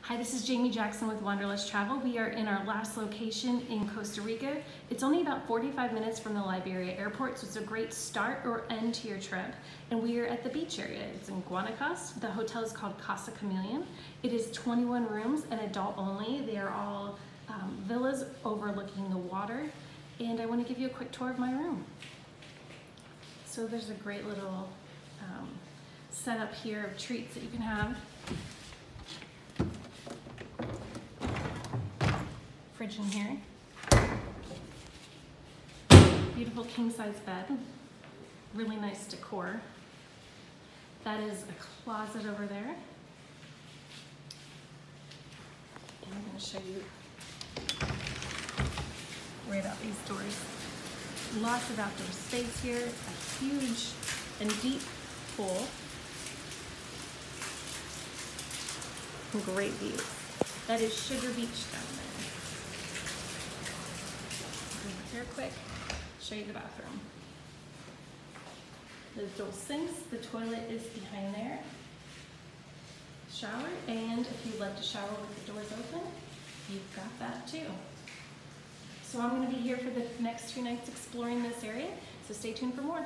Hi, this is Jamie Jackson with Wanderlust Travel. We are in our last location in Costa Rica. It's only about 45 minutes from the Liberia airport, so it's a great start or end to your trip. And we are at the beach area. It's in Guanacaste. The hotel is called Casa Chameleon. It is 21 rooms and adult only. They are all villas overlooking the water. And I want to give you a quick tour of my room. So there's a great little setup here of treats that you can have. Fridge in here. Beautiful king-size bed. Really nice decor. That is a closet over there. And I'm going to show you right out these doors. Lots of outdoor space here. A huge and deep pool. And great views. That is Sugar Beach down there. Here quick, show you the bathroom. There's dual sinks, the toilet is behind there. Shower, and if you'd like to shower with the doors open, you've got that too. So I'm going to be here for the next 2 nights exploring this area, so stay tuned for more.